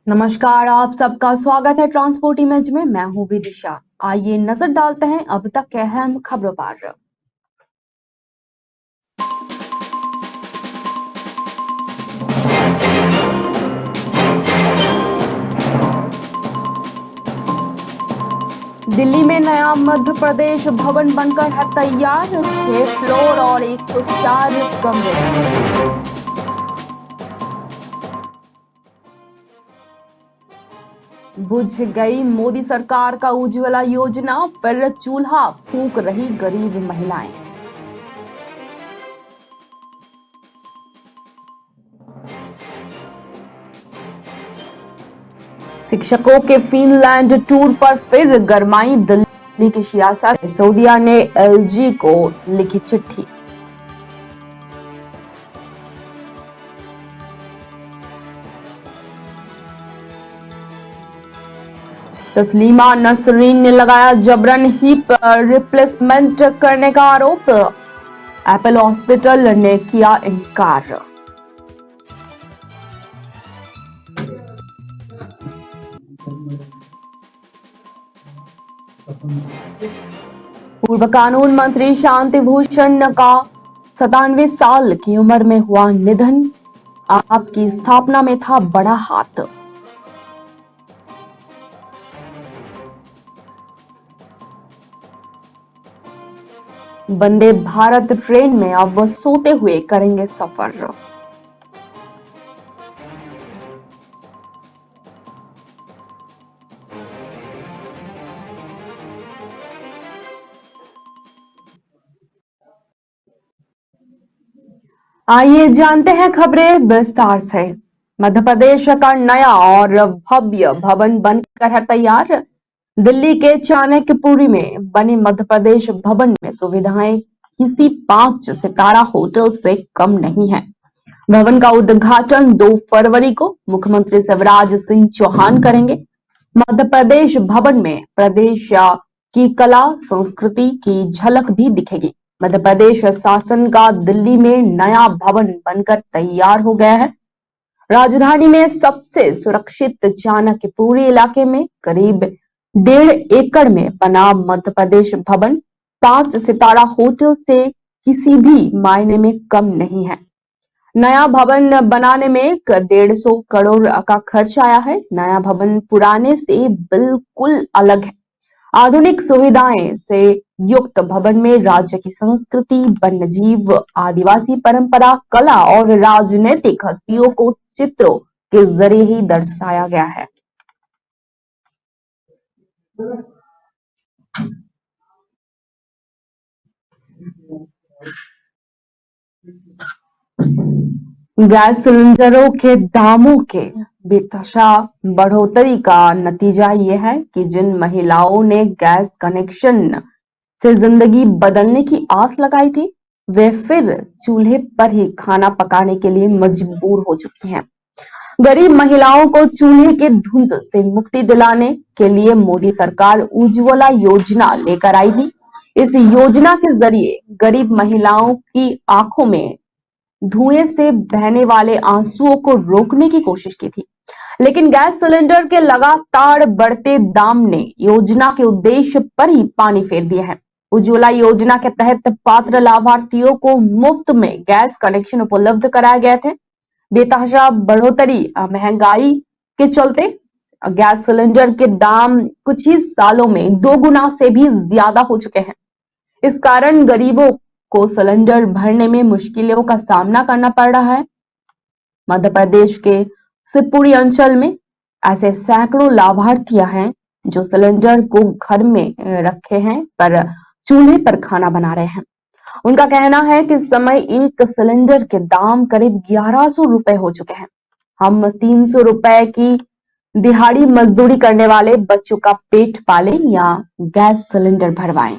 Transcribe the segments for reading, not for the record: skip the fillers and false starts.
नमस्कार, आप सबका स्वागत है ट्रांसपोर्ट इमेज में। मैं हूं विदिशा। आइए नजर डालते हैं अब तक के अहम खबरों पर। दिल्ली में नया मध्य प्रदेश भवन बनकर है तैयार। 6 फ्लोर और 104 कमरे। बुझ गई मोदी सरकार का उज्ज्वला योजना, फिर चूल्हा फूंक रही गरीब महिलाएं। शिक्षकों के फिनलैंड टूर पर फिर गरमाई दिल्ली की सियासत। सिसोदिया ने एलजी को लिखी चिट्ठी। तस्लीमा नसरीन ने लगाया जबरन हिप रिप्लेसमेंट करने का आरोप। एप्पल हॉस्पिटल ने किया इनकार। पूर्व कानून मंत्री शांति भूषण का 97 साल की उम्र में हुआ निधन। आपकी स्थापना में था बड़ा हाथ। वंदे भारत ट्रेन में अब सोते हुए करेंगे सफर। आइए जानते हैं खबरें विस्तार से। मध्य प्रदेश का नया और भव्य भवन बनकर है तैयार। दिल्ली के चाणक्यपुरी में बने मध्य प्रदेश भवन में सुविधाएं किसी 5 सितारा होटल से कम नहीं है। भवन का उद्घाटन 2 फरवरी को मुख्यमंत्री शिवराज सिंह चौहान करेंगे। मध्य प्रदेश भवन में प्रदेश की कला संस्कृति की झलक भी दिखेगी। मध्य प्रदेश शासन का दिल्ली में नया भवन बनकर तैयार हो गया है। राजधानी में सबसे सुरक्षित चाणक्यपुरी इलाके में करीब 1.5 एकड़ में बना मध्य प्रदेश भवन 5 सितारा होटल से किसी भी मायने में कम नहीं है। नया भवन बनाने में 150 करोड़ का खर्च आया है। नया भवन पुराने से बिल्कुल अलग है। आधुनिक सुविधाएं से युक्त भवन में राज्य की संस्कृति, वन्यजीव, आदिवासी परंपरा, कला और राजनीतिक हस्तियों को चित्रों के जरिए ही दर्शाया गया है। गैस सिलेंडरों के दामों के बेतहाशा बढ़ोतरी का नतीजा ये है कि जिन महिलाओं ने गैस कनेक्शन से जिंदगी बदलने की आस लगाई थी, वे फिर चूल्हे पर ही खाना पकाने के लिए मजबूर हो चुकी हैं। गरीब महिलाओं को चूल्हे के धुंध से मुक्ति दिलाने के लिए मोदी सरकार उज्ज्वला योजना लेकर आई थी। इस योजना के जरिए गरीब महिलाओं की आंखों में धुएं से बहने वाले आंसुओं को रोकने की कोशिश की थी, लेकिन गैस सिलेंडर के लगातार बढ़ते दाम ने योजना के उद्देश्य पर ही पानी फेर दिया है। उज्ज्वला योजना के तहत पात्र लाभार्थियों को मुफ्त में गैस कनेक्शन उपलब्ध कराए गए थे। बेतहाशा बढ़ोतरी महंगाई के चलते गैस सिलेंडर के दाम कुछ ही सालों में 2 गुना से भी ज्यादा हो चुके हैं। इस कारण गरीबों को सिलेंडर भरने में मुश्किलों का सामना करना पड़ रहा है। मध्य प्रदेश के शिवपुरी अंचल में ऐसे सैकड़ों लाभार्थियां हैं जो सिलेंडर को घर में रखे हैं पर चूल्हे पर खाना बना रहे हैं। उनका कहना है कि इस समय एक सिलेंडर के दाम करीब 1100 रुपए हो चुके हैं। हम 300 रुपए की दिहाड़ी मजदूरी करने वाले बच्चों का पेट पालें या गैस सिलेंडर भरवाएं।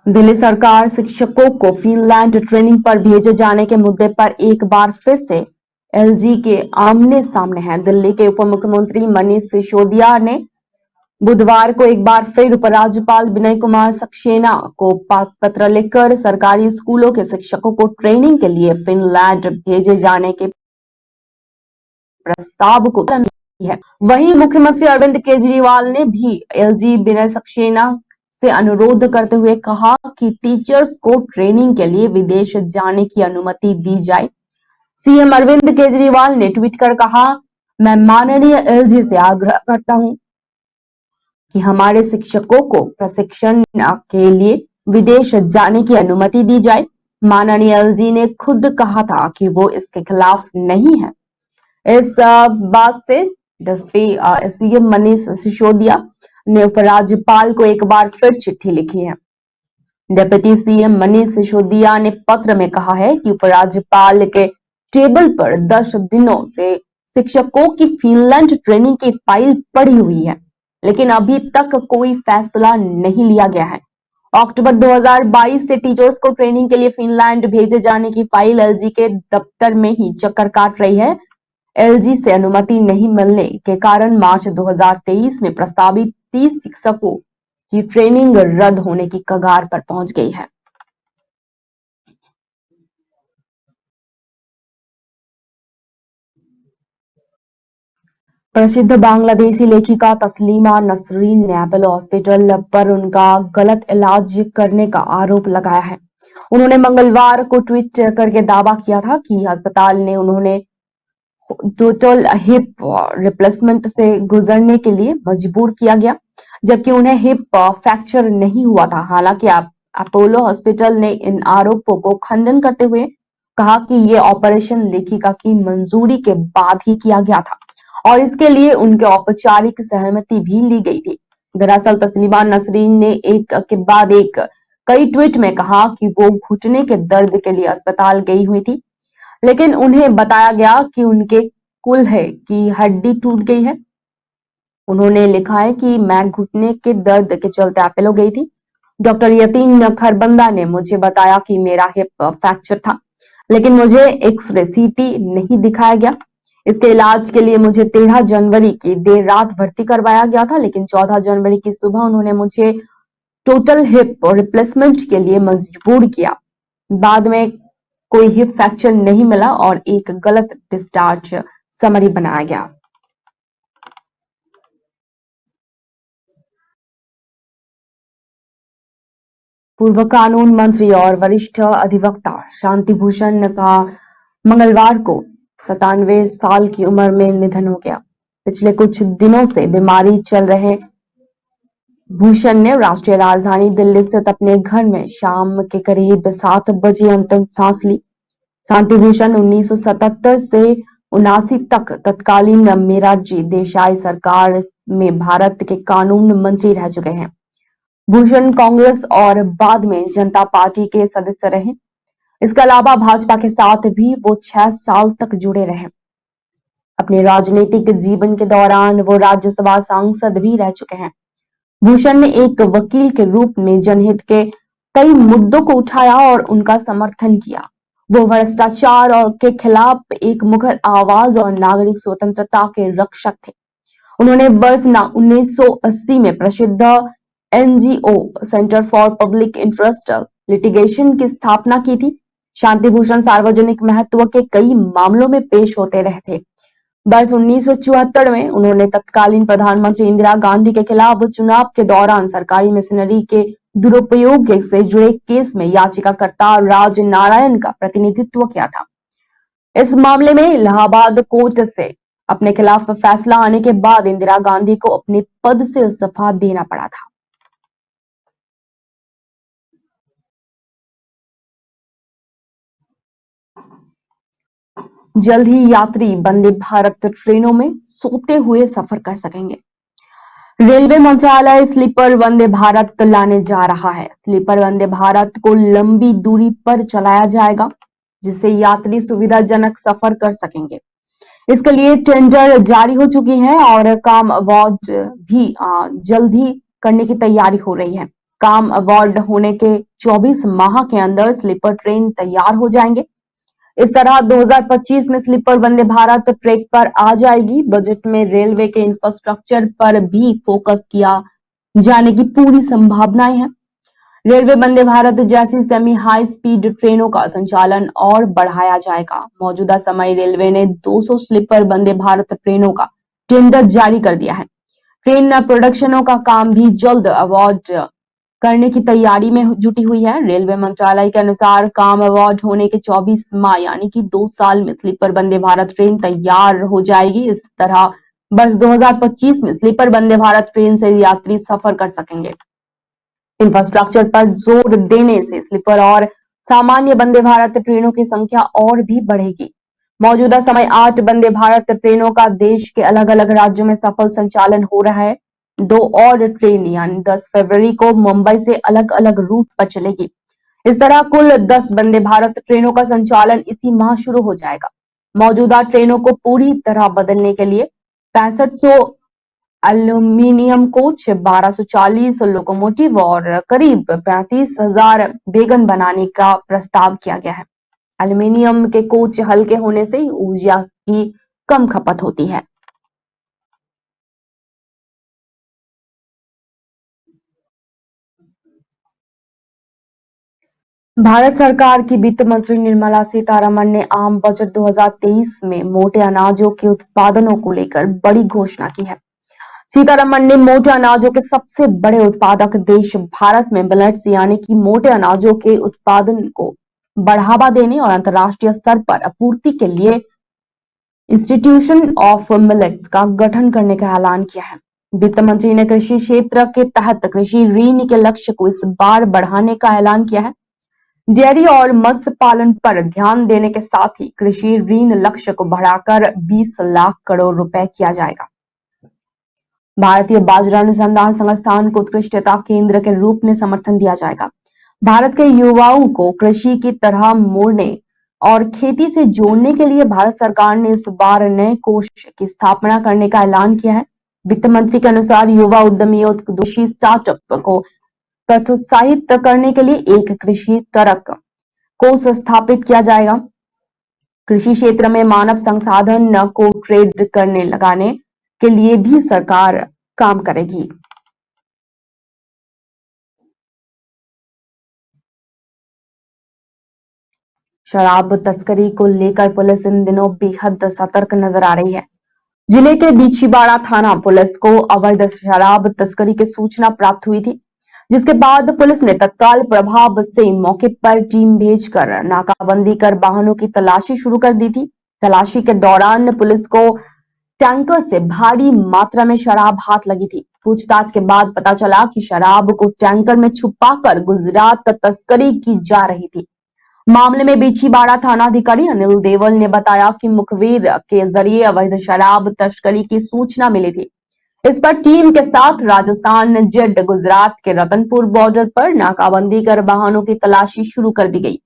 दिल्ली सरकार शिक्षकों को फिनलैंड ट्रेनिंग पर भेजे जाने के मुद्दे पर एक बार फिर से एलजी के आमने सामने है। दिल्ली के उप मुख्यमंत्री मनीष सिसोदिया ने बुधवार को एक बार फिर उपराज्यपाल विनय कुमार सक्सेना को पत्र लिखकर सरकारी स्कूलों के शिक्षकों को ट्रेनिंग के लिए फिनलैंड भेजे जाने के प्रस्ताव को है। वहीं मुख्यमंत्री अरविंद केजरीवाल ने भी एलजी विनय सक्सेना से अनुरोध करते हुए कहा कि टीचर्स को ट्रेनिंग के लिए विदेश जाने की अनुमति दी जाए। सीएम अरविंद केजरीवाल ने ट्वीट कर कहा, मैं माननीय एलजी से आग्रह करता हूं कि हमारे शिक्षकों को प्रशिक्षण के लिए विदेश जाने की अनुमति दी जाए। माननीय एलजी ने खुद कहा था कि वो इसके खिलाफ नहीं है। इस बात से सीएम मनीष सिसोदिया ने उपराज्यपाल को एक बार फिर चिट्ठी लिखी है। डिप्टी सीएम मनीष सिसोदिया ने पत्र में कहा है कि उपराज्यपाल के टेबल पर 10 दिनों से शिक्षकों की फिनलैंड ट्रेनिंग की फाइल पड़ी हुई है, लेकिन अभी तक कोई फैसला नहीं लिया गया है। अक्टूबर 2022 से टीचर्स को ट्रेनिंग के लिए फिनलैंड भेजे जाने की फाइल एलजी के दफ्तर में ही चक्कर काट रही है। एलजी से अनुमति नहीं मिलने के कारण मार्च 2023 में प्रस्तावित 30 शिक्षकों की ट्रेनिंग रद्द होने की कगार पर पहुंच गई है। प्रसिद्ध बांग्लादेशी लेखिका तस्लीमा नसरीन ने अपोलो हॉस्पिटल पर उनका गलत इलाज करने का आरोप लगाया है। उन्होंने मंगलवार को ट्वीट करके दावा किया था कि अस्पताल ने उन्होंने टोटल हिप रिप्लेसमेंट से गुजरने के लिए मजबूर किया गया, जबकि उन्हें हिप फ्रैक्चर नहीं हुआ था। हालांकि अपोलो हॉस्पिटल ने इन आरोपों को खंडन करते हुए कहा कि ये ऑपरेशन लेखिका की मंजूरी के बाद ही किया गया था और इसके लिए उनके औपचारिक सहमति भी ली गई थी। दरअसल तस्लीमा नसरीन ने एक के बाद एक कई ट्वीट में कहा कि वो घुटने के दर्द के लिए अस्पताल गई हुई थी, लेकिन उन्हें बताया गया कि उनके कूल्हे की हड्डी टूट गई है। उन्होंने लिखा है कि मैं घुटने के दर्द के चलते अपोलो गई थी। डॉक्टर यतीन खरबंदा ने मुझे बताया कि मेरा हिप फ्रैक्चर था, लेकिन मुझे एक्सरे सीटी नहीं दिखाया गया। इसके इलाज के लिए मुझे 13 जनवरी की देर रात भर्ती करवाया गया था, लेकिन 14 जनवरी की सुबह उन्होंने मुझे टोटल हिप रिप्लेसमेंट के लिए मजबूर किया। बाद में कोई हिप फ्रैक्चर नहीं मिला और एक गलत डिस्चार्ज समरी बनाया गया। पूर्व कानून मंत्री और वरिष्ठ अधिवक्ता शांति भूषण का मंगलवार को 97 साल की उम्र में निधन हो गया। पिछले कुछ दिनों से बीमारी चल रहे भूषण ने राष्ट्रीय राजधानी दिल्ली स्थित अपने घर में शाम के करीब 7 बजे अंतिम सांस ली। शांति भूषण 1977 से 79 तक तत्कालीन मोरारजी देसाई सरकार में भारत के कानून मंत्री रह चुके हैं। भूषण कांग्रेस और बाद में जनता पार्टी के सदस्य रहे। इसके अलावा भाजपा के साथ भी वो 6 साल तक जुड़े रहे। अपने राजनीतिक जीवन के दौरान वो राज्यसभा सांसद भी रह चुके हैं। भूषण ने एक वकील के रूप में जनहित के कई मुद्दों को उठाया और उनका समर्थन किया। वो भ्रष्टाचार और के खिलाफ एक मुखर आवाज और नागरिक स्वतंत्रता के रक्षक थे। उन्होंने वर्ष 1980 में प्रसिद्ध NGO centre for public interest litigation की स्थापना की थी। शांति भूषण सार्वजनिक महत्व के कई मामलों में पेश होते रहे थे। वर्ष 1974 में उन्होंने तत्कालीन प्रधानमंत्री इंदिरा गांधी के खिलाफ चुनाव के दौरान सरकारी मशीनरी के दुरुपयोग से जुड़े केस में याचिकाकर्ता राज नारायण का प्रतिनिधित्व किया था। इस मामले में इलाहाबाद कोर्ट से अपने खिलाफ फैसला आने के बाद इंदिरा गांधी को अपने पद से इस्तीफा देना पड़ा था। जल्द ही यात्री वंदे भारत ट्रेनों में सोते हुए सफर कर सकेंगे। रेलवे मंत्रालय स्लीपर वंदे भारत लाने जा रहा है। स्लीपर वंदे भारत को लंबी दूरी पर चलाया जाएगा, जिससे यात्री सुविधाजनक सफर कर सकेंगे। इसके लिए टेंडर जारी हो चुकी है और काम अवार्ड भी जल्द ही करने की तैयारी हो रही है। काम अवार्ड होने के 24 माह के अंदर स्लीपर ट्रेन तैयार हो जाएंगे। इस तरह 2025 में स्लीपर वंदे भारत ट्रैक पर आ जाएगी। बजट में रेलवे के इंफ्रास्ट्रक्चर पर भी फोकस किया जाने की पूरी संभावनाएं हैं। रेलवे वंदे भारत जैसी सेमी हाई स्पीड ट्रेनों का संचालन और बढ़ाया जाएगा। मौजूदा समय रेलवे ने 200 स्लीपर वंदे भारत ट्रेनों का टेंडर जारी कर दिया है। ट्रेन प्रोडक्शनों का काम भी जल्द अवार्ड करने की तैयारी में जुटी हुई है। रेलवे मंत्रालय के अनुसार काम अवार्ड होने के 24 माह यानी कि 2 साल में स्लीपर वंदे भारत ट्रेन तैयार हो जाएगी। इस तरह वर्ष 2025 में स्लीपर वंदे भारत ट्रेन से यात्री सफर कर सकेंगे। इंफ्रास्ट्रक्चर पर जोर देने से स्लीपर और सामान्य वंदे भारत ट्रेनों की संख्या और भी बढ़ेगी। मौजूदा समय 8 वंदे भारत ट्रेनों का देश के अलग अलग राज्यों में सफल संचालन हो रहा है। 2 और ट्रेन यानी 10 फरवरी को मुंबई से अलग अलग रूट पर चलेगी। इस तरह कुल 10 वंदे भारत ट्रेनों का संचालन इसी माह शुरू हो जाएगा। मौजूदा ट्रेनों को पूरी तरह बदलने के लिए 6500 एल्यूमीनियम कोच, 1240 लोकोमोटिव और करीब 35,000 वैगन बनाने का प्रस्ताव किया गया है। एल्यूमीनियम के कोच हल्के होने से ऊर्जा की कम खपत होती है। भारत सरकार की वित्त मंत्री निर्मला सीतारमण ने आम बजट 2023 में मोटे अनाजों के उत्पादनों को लेकर बड़ी घोषणा की है। सीतारमण ने मोटे अनाजों के सबसे बड़े उत्पादक देश भारत में मिलेट्स यानी कि मोटे अनाजों के उत्पादन को बढ़ावा देने और अंतर्राष्ट्रीय स्तर पर आपूर्ति के लिए इंस्टीट्यूशन ऑफ मिलेट्स का गठन करने का ऐलान किया है। वित्त मंत्री ने कृषि क्षेत्र के तहत कृषि ऋण के लक्ष्य को इस बार बढ़ाने का ऐलान किया है। डेयरी और मत्स्य पालन पर ध्यान देने के साथ ही कृषि ऋण लक्ष्य को बढ़ाकर 20 लाख करोड़ रुपए किया जाएगा। भारतीय बाजरा अनुसंधान संस्थान को उत्कृष्टता केंद्र के रूप में समर्थन दिया जाएगा। भारत के युवाओं को कृषि की तरह मोड़ने और खेती से जोड़ने के लिए भारत सरकार ने इस बार नए कोष की स्थापना करने का ऐलान किया है। वित्त मंत्री के अनुसार युवा उद्यमियों दोषी स्टार्टअप को प्रोत्साहित करने के लिए एक कृषि तरक कोष स्थापित किया जाएगा। कृषि क्षेत्र में मानव संसाधन को ट्रेड करने लगाने के लिए भी सरकार काम करेगी। शराब तस्करी को लेकर पुलिस इन दिनों बेहद सतर्क नजर आ रही है। जिले के बिछीबाड़ा थाना पुलिस को अवैध शराब तस्करी की सूचना प्राप्त हुई थी, जिसके बाद पुलिस ने तत्काल प्रभाव से मौके पर टीम भेजकर नाकाबंदी कर वाहनों की तलाशी शुरू कर दी थी। तलाशी के दौरान पुलिस को टैंकर से भारी मात्रा में शराब हाथ लगी थी। पूछताछ के बाद पता चला कि शराब को टैंकर में छुपाकर गुजरात तस्करी की जा रही थी। मामले में बिछीबाड़ा थानाधिकारी अनिल देवल ने बताया कि मुखबिर के जरिए अवैध शराब तस्करी की सूचना मिली थी। इस पर टीम के साथ राजस्थान जेड गुजरात के रतनपुर बॉर्डर पर नाकाबंदी कर वाहनों की तलाशी शुरू कर दी गई।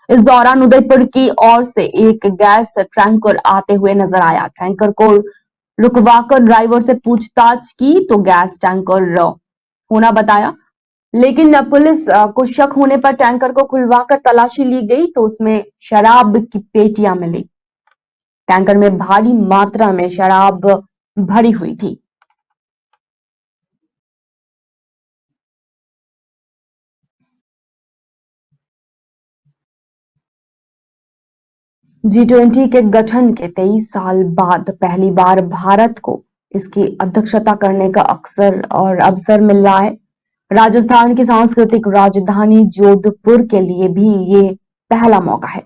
इस दौरान उदयपुर की ओर से एक गैस टैंकर आते हुए नजर आया। टैंकर को रुकवाकर ड्राइवर से पूछताछ की तो गैस टैंकर होना बताया, लेकिन पुलिस को शक होने पर टैंकर को खुलवाकर तलाशी ली गई तो उसमें शराब की पेटियां मिली। टैंकर में भारी मात्रा में शराब भरी हुई थी। G20 के गठन के 23 साल बाद पहली बार भारत को इसकी अध्यक्षता करने का अवसर मिल रहा है। राजस्थान की सांस्कृतिक राजधानी जोधपुर के लिए भी ये पहला मौका है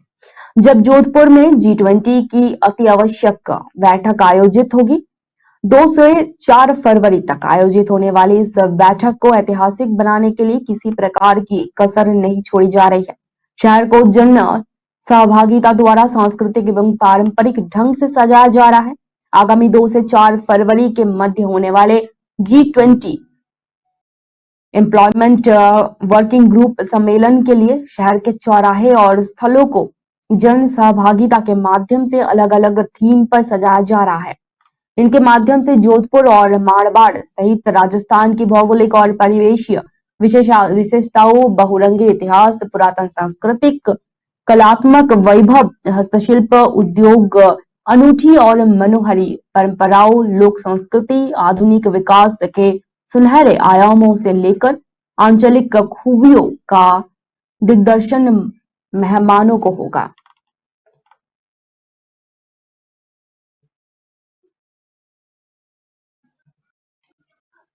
जब जोधपुर में G20 की अति आवश्यक बैठक आयोजित होगी। 2 से 4 फरवरी तक आयोजित होने वाली इस बैठक को ऐतिहासिक बनाने के लिए किसी प्रकार की कसर नहीं छोड़ी जा रही है। शहर को जन सहभागिता द्वारा सांस्कृतिक एवं पारंपरिक ढंग से सजाया जा रहा है। आगामी 2 से 4 फरवरी के मध्य होने वाले G20 एम्प्लॉयमेंट वर्किंग ग्रुप सम्मेलन के लिए शहर के चौराहे और स्थलों को जन सहभागिता के माध्यम से अलग अलग थीम पर सजाया जा रहा है। इनके माध्यम से जोधपुर और मारवाड़ सहित राजस्थान की भौगोलिक और परिवेशीय विशेषताओं, बहुरंगी इतिहास, पुरातन सांस्कृतिक कलात्मक वैभव, हस्तशिल्प उद्योग, अनूठी और मनोहरी परंपराओं, लोक संस्कृति, आधुनिक विकास के सुनहरे आयामों से लेकर आंचलिक खूबियों का दिग्दर्शन मेहमानों को होगा।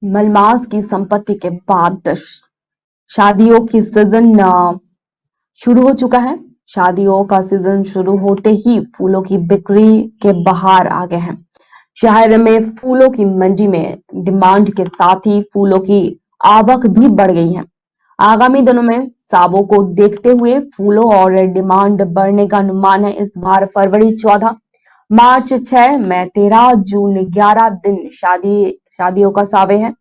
मलमास की संपत्ति के बाद शादियों की सीजन शुरू हो चुका है। शादियों का सीजन शुरू होते ही फूलों की बिक्री के बहार आ गए हैं। शहर में फूलों की मंडी में डिमांड के साथ ही फूलों की आवक भी बढ़ गई है। आगामी दिनों में सावों को देखते हुए फूलों और डिमांड बढ़ने का अनुमान है। इस बार फरवरी 14, मार्च 6, मई 13, जून 11 दिन शादियों का सावे है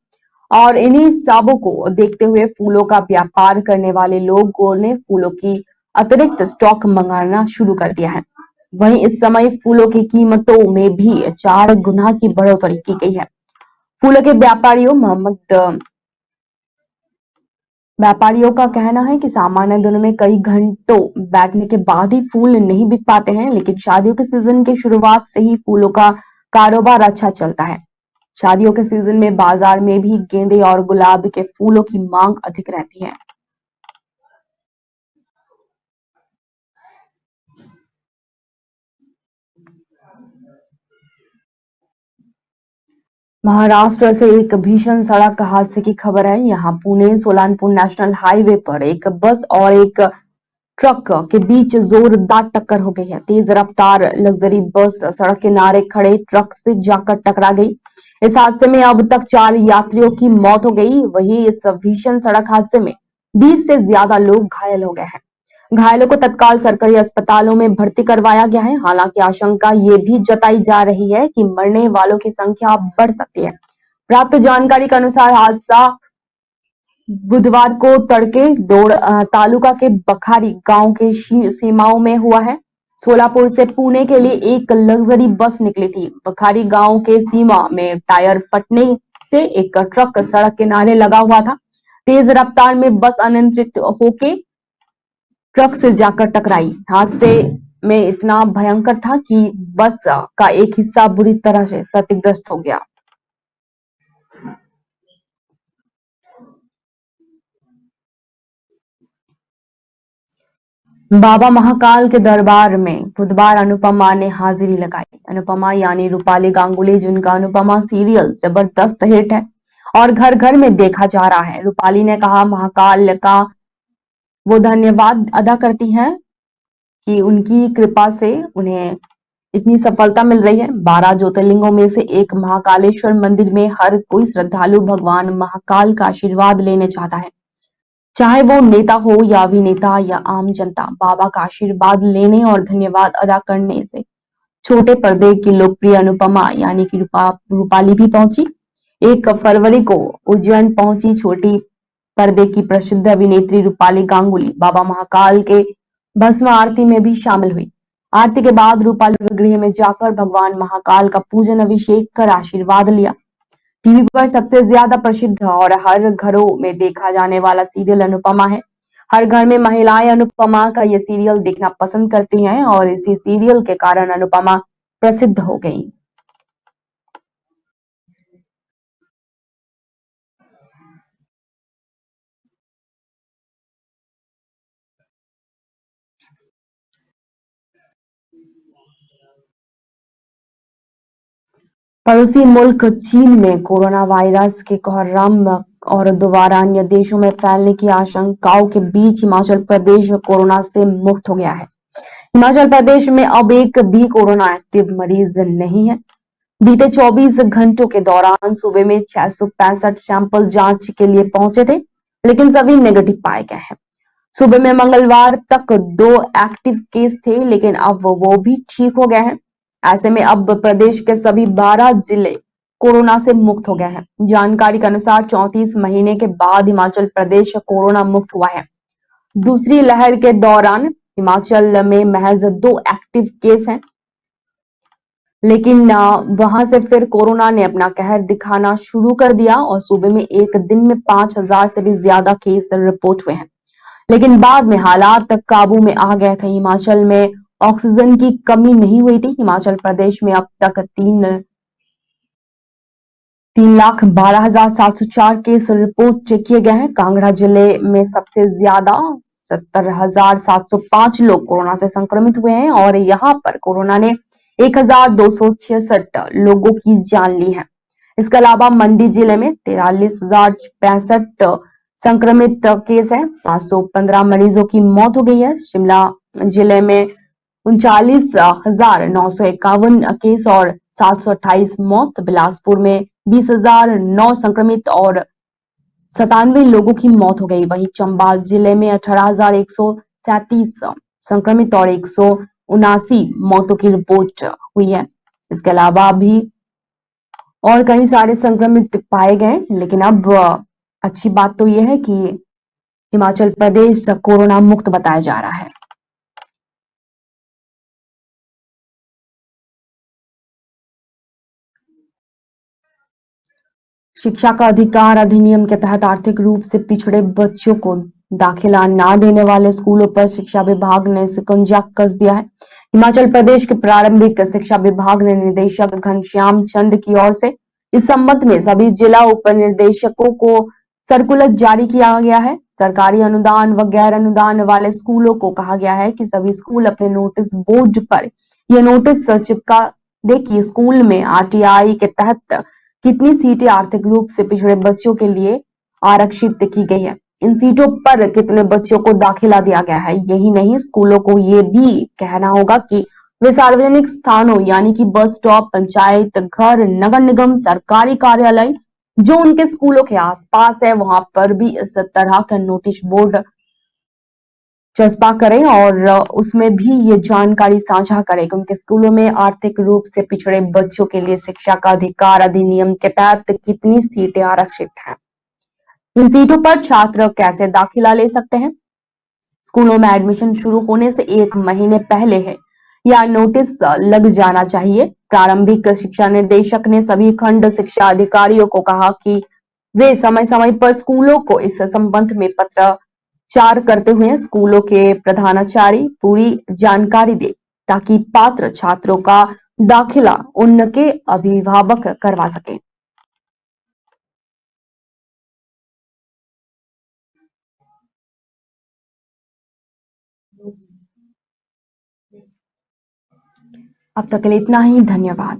और इन्हीं सावों को देखते हुए फूलों का व्यापार करने वाले लोगों ने फूलों की अतिरिक्त स्टॉक मंगाना शुरू कर दिया है। वहीं इस समय फूलों की कीमतों में भी 4 गुना की बढ़ोतरी की गई है। फूलों के व्यापारियों का कहना है कि सामान्य दिनों में कई घंटों बैठने के बाद ही फूल नहीं बिक पाते हैं, लेकिन शादियों के सीजन की शुरुआत से ही फूलों का कारोबार अच्छा चलता है। शादियों के सीजन में बाजार में भी गेंदे और गुलाब के फूलों की मांग अधिक रहती है। महाराष्ट्र से एक भीषण सड़क हादसे की खबर है। यहाँ पुणे सोलानपुर नेशनल हाईवे पर एक बस और एक ट्रक के बीच जोरदार टक्कर हो गई है। तेज रफ्तार लग्जरी बस सड़क किनारे खड़े ट्रक से जाकर टकरा गई। इस हादसे में अब तक 4 यात्रियों की मौत हो गई। वहीं इस भीषण सड़क हादसे में 20 से ज्यादा लोग घायल हो गए हैं। घायलों को तत्काल सरकारी अस्पतालों में भर्ती करवाया गया है। हालांकि आशंका ये भी जताई जा रही है कि मरने वालों की संख्या बढ़ सकती है। प्राप्त जानकारी के अनुसार हादसा बुधवार को तड़के तालुका के बखारी गांव के सीमाओं में हुआ है। सोलापुर से पुणे के लिए एक लग्जरी बस निकली थी। बखारी गांव के सीमा में टायर फटने से एक ट्रक सड़क किनारे लगा हुआ था। तेज रफ्तार में बस अनियंत्रित होके ट्रक से जाकर टकराई। हादसे में इतना भयंकर था कि बस का एक हिस्सा बुरी तरह से क्षतिग्रस्त हो गया। बाबा महाकाल के दरबार में बुधवार अनुपमा ने हाजिरी लगाई। अनुपमा यानी रूपाली गांगुली, जिनका अनुपमा सीरियल जबरदस्त हिट है और घर घर में देखा जा रहा है। रूपाली ने कहा महाकाल का वो धन्यवाद अदा करती हैं कि उनकी कृपा से उन्हें इतनी सफलता मिल रही है। 12 ज्योतिर्लिंगों में से एक महाकालेश्वर मंदिर में हर कोई श्रद्धालु भगवान महाकाल का आशीर्वाद लेने चाहता है। चाहे वो नेता हो या अभिनेता या आम जनता, बाबा का आशीर्वाद लेने और धन्यवाद अदा करने से छोटे पर्दे की लोकप्रिय अनुपमा यानी कि रूपाली भी पहुंची। 1 फरवरी को उज्जैन पहुंची छोटी पर्दे की प्रसिद्ध अभिनेत्री रूपाली गांगुली बाबा महाकाल के भस्म आरती में भी शामिल हुई। आरती के बाद रूपाली गृह में जाकर भगवान महाकाल का पूजन अभिषेक कर आशीर्वाद लिया। टीवी पर सबसे ज्यादा प्रसिद्ध और हर घरों में देखा जाने वाला सीरियल अनुपमा है। हर घर में महिलाएं अनुपमा का ये सीरियल देखना पसंद करती हैं और इसी सीरियल के कारण अनुपमा प्रसिद्ध हो गई। पड़ोसी मुल्क चीन में कोरोना वायरस के कोहराम और दोबारा अन्य देशों में फैलने की आशंकाओं के बीच हिमाचल प्रदेश कोरोना से मुक्त हो गया है। हिमाचल प्रदेश में अब एक भी कोरोना एक्टिव मरीज नहीं है। बीते 24 घंटों के दौरान सूबे में 665 सैंपल जांच के लिए पहुंचे थे, लेकिन सभी नेगेटिव पाए गए हैं। सूबे में मंगलवार तक 2 एक्टिव केस थे, लेकिन अब वो भी ठीक हो गए हैं। ऐसे में अब प्रदेश के सभी 12 जिले कोरोना से मुक्त हो गए हैं। जानकारी के अनुसार 34 महीने के बाद हिमाचल प्रदेश कोरोना मुक्त हुआ है। दूसरी लहर के दौरान हिमाचल में महज 2 एक्टिव केस हैं, लेकिन वहां से फिर कोरोना ने अपना कहर दिखाना शुरू कर दिया और सूबे में एक दिन में 5000 से भी ज्यादा केस रिपोर्ट हुए हैं। लेकिन बाद में हालात काबू में आ गए थे। हिमाचल में ऑक्सीजन की कमी नहीं हुई थी। हिमाचल प्रदेश में अब तक 3,12,704 केस रिपोर्ट चेक किए गए हैं। कांगड़ा जिले में सबसे ज्यादा 70,705 लोग कोरोना से संक्रमित हुए हैं और यहाँ पर कोरोना ने 1,266 लोगों की जान ली है। इसके अलावा मंडी जिले में 43,065 संक्रमित केस है। 515 मरीजों की मौत हो गई है। शिमला जिले में 39,951 केस और 728 मौत। बिलासपुर में 20,009 संक्रमित और 97 लोगों की मौत हो गई। वहीं चंबा जिले में 18,137 संक्रमित और 179 मौतों की रिपोर्ट हुई है। इसके अलावा भी और कई सारे संक्रमित पाए गए, लेकिन अब अच्छी बात तो यह है कि हिमाचल प्रदेश कोरोना मुक्त बताया जा रहा है। शिक्षा का अधिकार अधिनियम के तहत आर्थिक रूप से पिछड़े बच्चों को दाखिला न देने वाले स्कूलों पर शिक्षा विभाग ने शिकंजा कस दिया है। हिमाचल प्रदेश के प्रारंभिक शिक्षा विभाग ने निदेशक घनश्याम चंद की ओर से इस संबंध में सभी जिला उप निदेशकों को सर्कुलर जारी किया गया है। सरकारी अनुदान व गैर अनुदान वाले स्कूलों को कहा गया है कि सभी स्कूल अपने नोटिस बोर्ड पर यह नोटिस चिपका दे कि स्कूल में आरटीआई के तहत कितनी सीटें आर्थिक रूप से पिछड़े बच्चों के लिए आरक्षित की गई है, इन सीटों पर कितने बच्चों को दाखिला दिया गया है। यही नहीं, स्कूलों को ये भी कहना होगा कि वे सार्वजनिक स्थानों यानी कि बस स्टॉप, पंचायत घर, नगर निगम, सरकारी कार्यालय जो उनके स्कूलों के आसपास है वहां पर भी इस तरह का नोटिस बोर्ड चस्पा करें और उसमें भी ये जानकारी साझा करें कि उनके स्कूलों में आर्थिक रूप से पिछड़े बच्चों के लिए शिक्षा का अधिकार अधिनियम के तहत कितनी सीटें आरक्षित हैं, इन सीटों पर छात्र कैसे दाखिला ले सकते हैं। स्कूलों में एडमिशन शुरू होने से 1 महीने पहले है या नोटिस लग जाना चाहिए। प्रारंभिक शिक्षा निदेशक ने सभी खंड शिक्षा अधिकारियों को कहा कि वे समय समय पर स्कूलों को इस संबंध में पत्राचार करते हुए स्कूलों के प्रधानाचार्य पूरी जानकारी दे ताकि पात्र छात्रों का दाखिला उनके अभिभावक करवा सके। अब तक के लिए इतना ही। धन्यवाद।